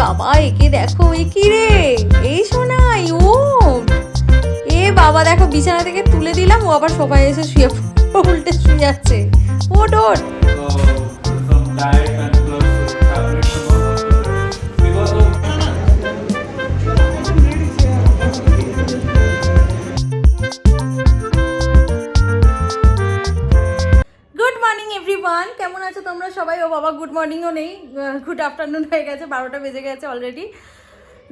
বাবা একে দেখো, এ কি রে? এই শোনাই ও, এ বাবা দেখো বিছানা থেকে তুলে দিলাম, ও আবার সোফায় এসে শুয়ে উল্টে শুয়ে যাচ্ছে। ওঠ ওঠ। কেমন আছো তোমরা সবাই? ও বাবা গুড মর্নিংও নেই, গুড আফটারনুন হয়ে গেছে, 12টা বেজে গেছে অলরেডি।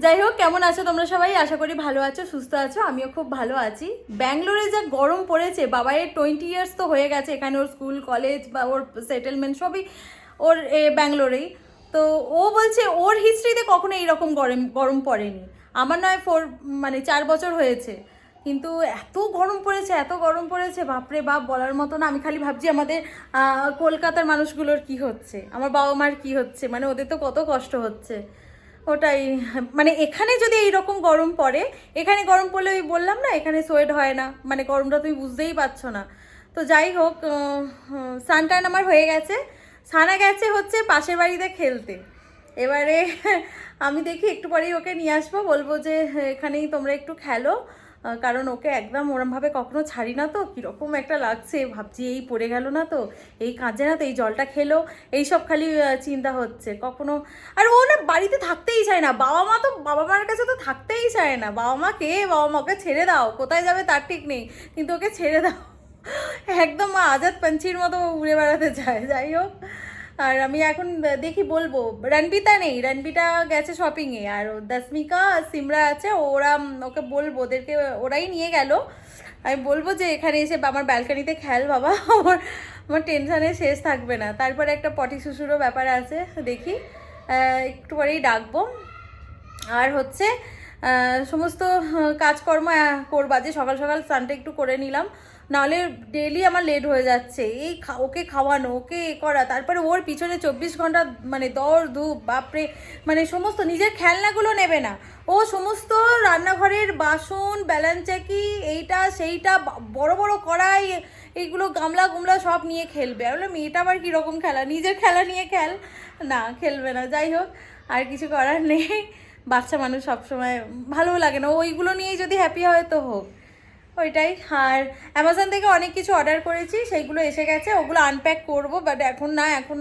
যাই হোক, কেমন আছো তোমরা সবাই? আশা করি ভালো আছো, সুস্থ আছো। আমিও খুব ভালো আছি। ব্যাঙ্গালোরে যা গরম পড়েছে, বাবাইয়ের 20 ইয়ার্স তো হয়ে গেছে এখানে, ওর স্কুল কলেজ বা ওর সেটেলমেন্ট সবই ওর ব্যাঙ্গালোরেই। তো ও বলছে ওর হিস্ট্রিতে কখনো এইরকম গরম পড়েনি। আমার নয় 4 বছর হয়েছে, কিন্তু এত গরম পড়েছে, এত গরম পড়েছে, বাপরে বাপ, বলার মতো না। আমি খালি ভাবছি আমাদের কলকাতার মানুষগুলোর কি হচ্ছে, আমার বাবা মার কি হচ্ছে, মানে ওদের তো কত কষ্ট হচ্ছে। ওটাই, মানে এখানে যদি এইরকম গরম পড়ে, এখানে গরম পড়লে ওই বললাম না, এখানে সোয়েট হয় না, মানে গরমটা তুমি বুঝতেই পারছো না। তো যাই হোক, স্নান আমার হয়ে গেছে। সানা গেছে হচ্ছে পাশের বাড়িতে খেলতে। এবারে আমি দেখি একটু পরেই ওকে নিয়ে আসবো, বলবো যে এখানেই তোমরা একটু খেলো, কারণ ওকে একদম ওরমভাবে কখনো ছাড়ি না। তো কীরকম একটা লাগছে, ভাবছি এই পড়ে গেল না তো, এই কাঁদছে না তো, এই জলটা খেলো, এইসব খালি চিন্তা হচ্ছে কখনো। আর ও না বাড়িতে থাকতেই চায় না, বাবা মার কাছে তো থাকতেই চায় না। বাবা মাকে ছেড়ে দাও, কোথায় যাবে তার ঠিক নেই, কিন্তু ওকে ছেড়ে দাও। একদম আজাদ পঞ্ছির মতো উড়ে বেড়াতে চায়। যাই হোক, আর আমি এখন দেখি বলবো, রণবিতা নেই, রণবিতা গেছে শপিংয়ে, আর দশমিকা সিমরা আছে, ওকে বলবো, ওদেরকে ওরাই নিয়ে গেল। আমি বলবো যে এখানে এসে আমার ব্যালকানিতে খেল বাবা, আমার টেনশানে শেষ থাকবে না। তারপরে একটা পটি শুশুরও ব্যাপার আছে, দেখি একটু পরেই ডাকবো। আর হচ্ছে সমস্ত কাজকর্ম করবা, যে সকাল সকাল স্নানটা একটু করে নিলাম, নাহলে ডেলি আমার লেট হয়ে যাচ্ছে। এই ওকে খাওয়ানো, ওকে করা, তারপরে ওর পিছনে 24 ঘন্টা মানে দৌড় ধূপ, বাপরে, মানে সমস্ত নিজের খেলনাগুলো নেবে না, ও সমস্ত রান্নাঘরের বাসন, ব্যালান্সাকি, এইটা সেইটা, বড় বড় কড়াই, এইগুলো গামলা গুমলা সব নিয়ে খেলবে। আর বললাম মেয়েটা আবার কীরকম খেলা, নিজের খেলা নিয়ে খেল, না খেলবে না। যাই হোক, আর কিছু করার নেই, বাচ্চা মানুষ সবসময় ভালো লাগে না, ওইগুলো নিয়েই যদি হ্যাপি হয় তো হোক, ওইটাই। আর অ্যামাজন থেকে অনেক কিছু অর্ডার করেছি, সেইগুলো এসে গেছে, ওগুলো আনপ্যাক করব, বাট এখন না, এখন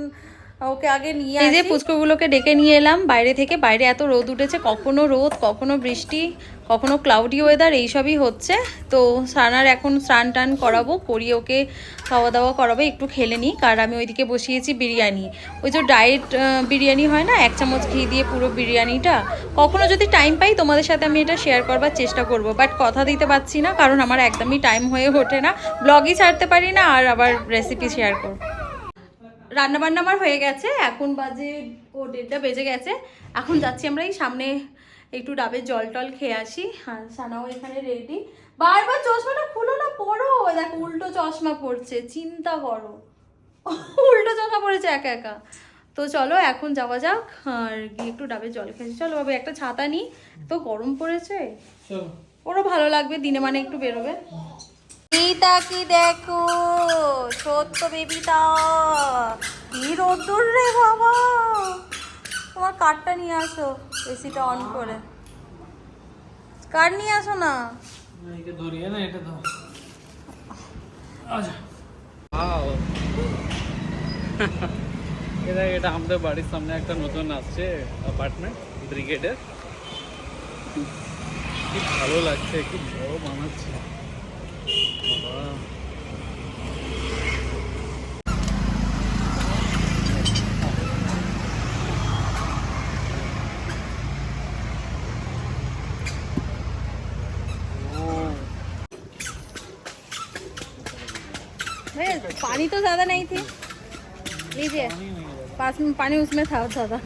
ওকে আগে নিয়ে আসি। এই যে পুচকুগুলোকে ডেকে নিয়ে এলাম বাইরে থেকে। বাইরে এত রোদ উঠেছে, কখনো রোদ, কখনো বৃষ্টি, কখনো ক্লাউডি ওয়েদার, এইসবই হচ্ছে। তো সানার এখন স্নান টান করাবো, করিয়ে ওকে খাওয়া দাওয়া করাবো, একটু খেলে নিই। কারণ আমি ওইদিকে বসিয়েছি বিরিয়ানি, ওই যে ডায়েট বিরিয়ানি হয় না, 1 চামচ ঘি দিয়ে পুরো বিরিয়ানিটা। কখনো যদি টাইম পাই তোমাদের সাথে আমি এটা শেয়ার করবার চেষ্টা করব, বাট কথা দিতে পারছি না, কারণ আমার একদমই টাইম হয়ে ওঠে না, ব্লগই ছাড়তে পারি না, আর আবার রেসিপি শেয়ার করব। রান্নাবান্না আমার হয়ে গেছে, এখন বাজে 1:30 বেজে গেছে। এখন যাচ্ছি আমরা এই সামনে একটু ডাবের জল টল খেয়ে আসি। হ্যাঁ, সানাও এখানে রেডি। বারবার চশমাটা খুলো না, পড়ো, দেখো উল্টো চশমা পড়ছে, চিন্তা করো, উল্টো চশমা পড়েছে একা একা। তো চলো এখন যাওয়া যাক, আর গিয়ে একটু ডাবের জল খেয়েছি। চলো বাবা, একটা ছাতা নিই, তো গরম পড়েছে, ওরও ভালো লাগবে, দিনে মানে একটু বেরোবে। এইটা কি দেখো, সত্য বেবিটা, কি রোদ্দুর রে বাবা। তোমার কার্ডটা নিয়ে আসো, এসিটা অন করে কার্ড নিয়ে আসো না। এটা আমাদের বাড়ির সামনে একটা নতুন আসছে অ্যাপার্টমেন্ট, ব্রিগেডের। কি ভালো লাগছে, কি বড় বানাচ্ছে বাবা। पानी तो ज्यादा नहीं थी, लीजिए, पास में पानी उसमें था ज्यादा।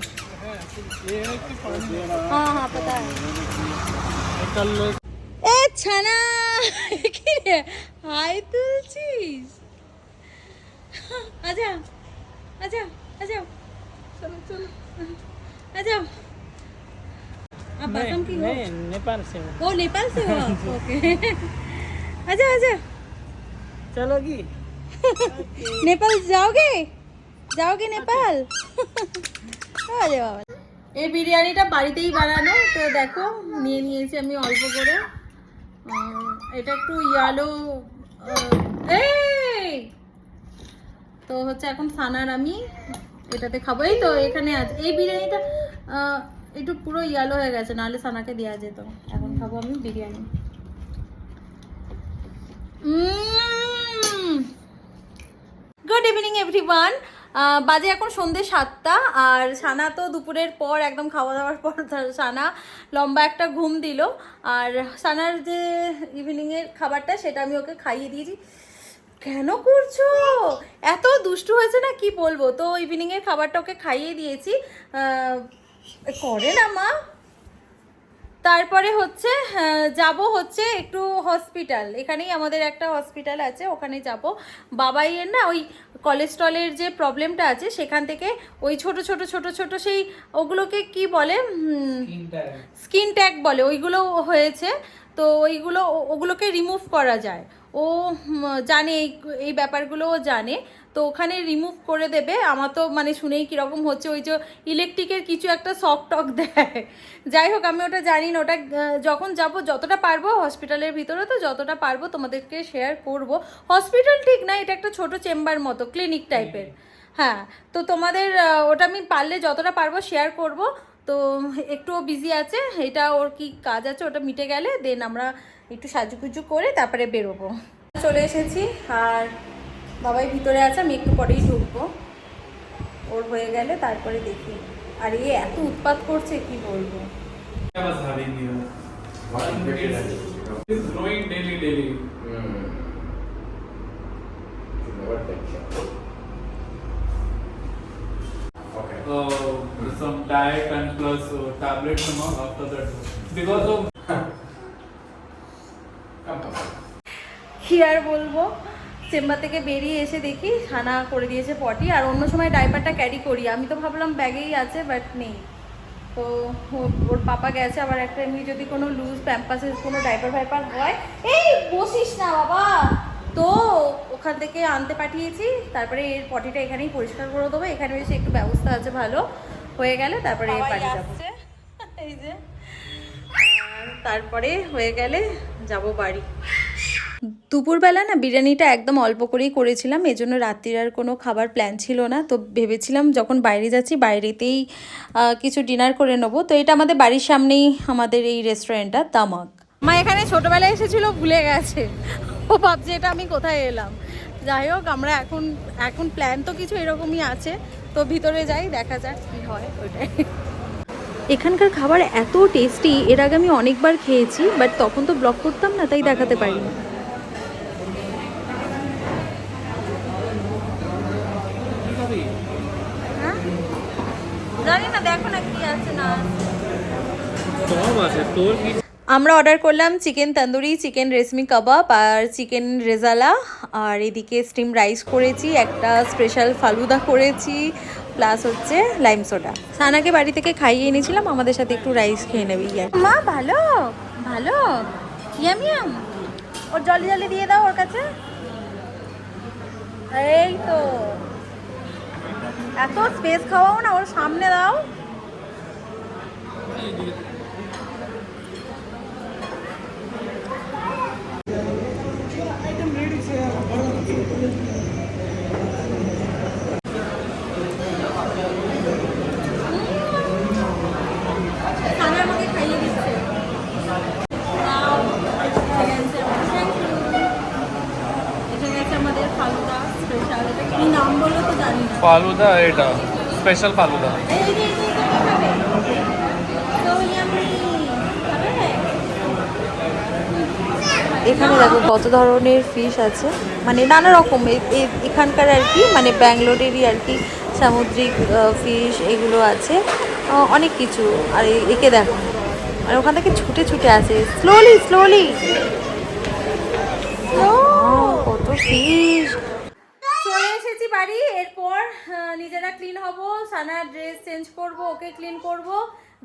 हाँ हाँ पता है। ए छाना কি রে, হাই তুলছিস, আজা আজা আজা, চলো চলো আজা। आप असम की हो? नेपाल से हो। ओ नेपाल से हो आप, ओके। आजा आजा, चलोगी? नेपाल जाओगे, जाओगे नेपाल? अरे बाबा, এই বিরিয়ানিটা বাড়িতেই বানানো, তো দেখো নিয়ে নিয়েছি আমি অল্প করে। এটা একটু ইয়ালো, এই তো হচ্ছে এখন সানার আমি এটাতে খাবো। এই তো এখানে আছে এই বিরিয়ানিটা, একটু পুরো ইয়ালো হয়ে গেছে, নাহলে সানাকে দেওয়া যেত। এখন খাবো আমি বিরিয়ানি। Good evening everyone. বাজে এখন সন্ধ্যে 7টা, আর সানা তো দুপুরের পর একদম খাওয়া দাওয়ার পর সানা লম্বা একটা ঘুম দিল। আর সানার যে ইভিনিংয়ের খাবারটা সেটা আমি ওকে খাইয়ে দিয়েছি। কেন করছো? এত দুষ্টু হয়েছে না কি বলবো। তো ইভিনিংয়ের খাবারটা ওকে খাইয়ে দিয়েছি। করে না মা। তারপরে হচ্ছে যাব হচ্ছে একটু হসপিটাল, এখানেই আমাদের একটা হসপিটাল আছে, ওখানে যাব। বাবাইয়ের না ওই কোলেস্ট্রলের যে প্রবলেমটা আছে সেখান থেকে ওই ছোট ছোট ছোট ছোট সেই ওগুলোকে কি বলে, স্কিন ট্যাগ বলে, ওইগুলো হয়েছে। তো ওগুলোকে রিমুভ করা যায়। ও জানে এই ব্যাপারগুলোও জানে। তো ওখানে রিমুভ করে দেবে। আমার তো মানে শুনেই কীরকম হচ্ছে, ওই যে ইলেকট্রিকের কিছু একটা শক টক দেয়। যাই হোক আমি ওটা জানি না, ওটা যখন যাব যতটা পারবো হসপিটালের ভিতরে, তো যতটা পারবো তোমাদেরকে শেয়ার করব। হসপিটাল ঠিক না, এটা একটা ছোট চেম্বার মতো, ক্লিনিক টাইপের। হ্যাঁ, তো তোমাদের ওটা আমি পারলে যতটা পারবো শেয়ার করব। তো একটু বিজি আছে, এটা ওর কি কাজ আছে ওটা মিটে গেলে দেন আমরা একটু সাজুগুজু করে তারপরে বেরোবো। চলে এসেছি, আর বাবাই ভিতরে আছে, আমি একটু পরেই ঢুকবো। ওর হয়ে গেলে তারপরে দেখি। আর এ এত উৎপাত করছে কি বলবো। Some diet and plus tablets and all after that because of কি আর বলবো, চেম্বার থেকে বেরিয়ে এসে দেখি খানা করে দিয়েছে পটি। আর অন্য সময় ডাইপারটা ক্যারি করি, আমি তো ভাবলাম ব্যাগেই আছে, বাট নেই। তো ওর পাপা গেছে, আবার একটা এমনি যদি কোনো লুজ প্যাম্পাসের কোনো ডাইপার ফাইপার হয়, এই বসিস না বাবা, তো ওখান থেকে আনতে পাঠিয়েছি। তারপরে এর পটিটা এখানেই পরিষ্কার করে দেবো, এখানে বেশি একটু ব্যবস্থা আছে ভালো, হয়ে গেলে তারপরে বাড়ি যাবো। এই যে তারপরে হয়ে গেলে যাব বাড়ি। দুপুরবেলা না বিরিয়ানিটা একদম অল্প করেই করেছিলাম, এজন্য রাত্রির আর কোনো খাবার প্ল্যান ছিল না। তো ভেবেছিলাম যখন বাইরে যাচ্ছি বাইরেতেই কিছু ডিনার করে নেবো। তো এটা আমাদের বাড়ির সামনেই আমাদের এই রেস্টুরেন্টটা, তামাক। মা এখানে ছোটোবেলায় এসেছিল, ভুলে গেছে, ও ভাবছে এটা আমি কোথায় এলাম। যাই হোক আমরা এখন প্ল্যান তো কিছু এরকমই আছে, তো ভিতরে যাই, দেখা যাক কী হয় ওইটাই। এখানকার খাবার এত টেস্টি, এর আগে আমি অনেকবার খেয়েছি, বাট তখন তো ব্লগ করতাম না, তাই দেখাতে পারিনি। জানি না, দেখো না কি আছে না। আমরা অর্ডার করলাম চিকেন তন্দুরি, চিকেন রেশমি কাবাব আর চিকেন রেজালা, আর এদিকে স্টিম রাইস করেছি, একটা স্পেশাল ফালুদা করেছি, প্লাস হচ্ছে লাইম সোডা। সানাকে বাড়ি থেকে খাইয়ে এনেছিলাম, আমাদের সাথে একটু রাইস খেয়ে নেবে। মা ভালো ভালো, ইয়াম ইয়াম। ওর জলে জলে দিয়ে দাও ওর কাছে। এই তো এত স্পেস খাওয়াও না, ওর সামনে দাও। আমাকে খাইয়ে দিচ্ছে। আমাদের ফালুদা স্পেশাল, এটা কি নাম বলো তো জানি না। ফালুদা, এটা স্পেশাল ফালুদা। এখানে দেখো কত ধরনের ফিশ আছে, মানে নানা রকম এখানকার আর কি, মানে ব্যাঙ্গালোরেরই আর কি সামুদ্রিক ফিশ এগুলো আছে, অনেক কিছু। আর একে দেখো, আর ওখান থেকে ছুটে ছুটে আছে, স্লোলি স্লোলি, কত ফিশ। চলে এসেছি বাড়ি, এরপর নিজেরা ক্লিন হব, সানার ড্রেস চেঞ্জ করব, ওকে ক্লিন করব,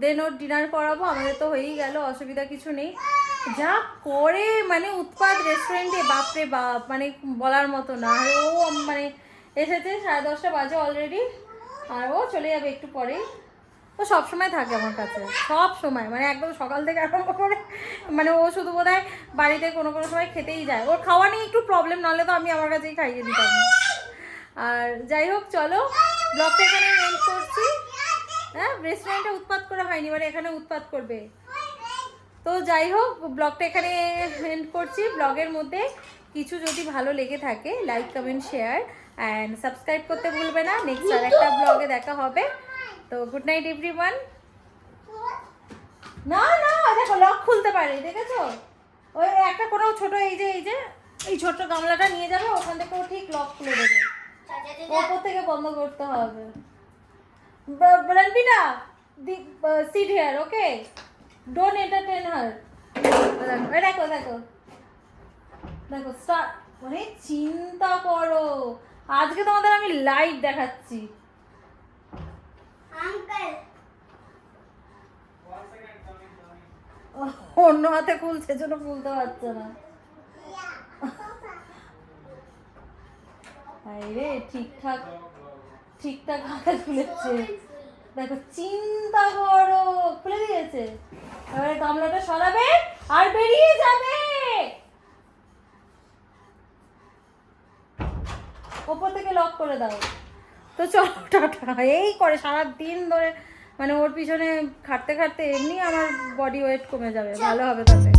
দেন ওর ডিনার করাবো। আমাদের তো হয়েই গেল, অসুবিধা কিছু নেই। যা করে মানে উৎপাত রেস্টুরেন্টে, বাপরে বাপ, মানে বলার মতো না। আর ও মানে এসেছে 10:30 বাজে অলরেডি, আর ও চলে যাবে একটু পরেই। ও সবসময় থাকে আমার কাছে, সব সময়, মানে একদম সকাল থেকে আরম্ভ করে, মানে ও শুধু বোধহয় বাড়িতে কোনো কোনো সময় খেতেই যায়, ওর খাওয়া নিয়ে একটু প্রবলেম, নাহলে তো আমি আমার কাছেই খাইয়ে দিতাম। আর যাই হোক, চলো ব্লগটা এখানে এন্ড করছি। হ্যাঁ, রেস্টুরেন্টে উৎপাত করা হয়নি, মানে এখানে উৎপাত করবে। তো যাই হোক, ব্লগটা এখানে এন্ড করছি। ব্লগের মধ্যে কিছু যদি ভালো লেগে থাকে, like comment share and subscribe করতে ভুলবে না। নেক্সট আর একটা ব্লগে দেখা হবে। তো গুড নাইট এভরিওয়ান। না না, দেখো লক খুলতে পারে, দেখেছো? ওই একটা কোনো ছোট এই ছোট গামলাটা নিয়ে যাবে, ওখান থেকে ও ঠিক লক খুলে দেবে, ওপর থেকে বন্ধ করতে হবে। রণবীরা, sit here, okay? Don't entertain her. দেখো দেখো দেখো স্টার্ট। মানে চিন্তা করো, আজকে তোমাদের আমি লাইভ দেখাচ্ছি। অন্য হাতে খুলছে, জন্য খুলতে পারছে না। আরে ঠিকঠাক ঠিকঠাক হাতে খুলেছে, দেখো চিন্তা করো, খুলে দিয়েছে। এবারে গামলাটা সরাবে আর বেরিয়ে যাবে, ওপর থেকে লক করে দাও। তো চলো টাটা। এই করে সারাদিন ধরে, মানে ওর পিছনে খাটতে খাটতে এমনি আমার বডি ওয়েট কমে যাবে, ভালো হবে তাতে।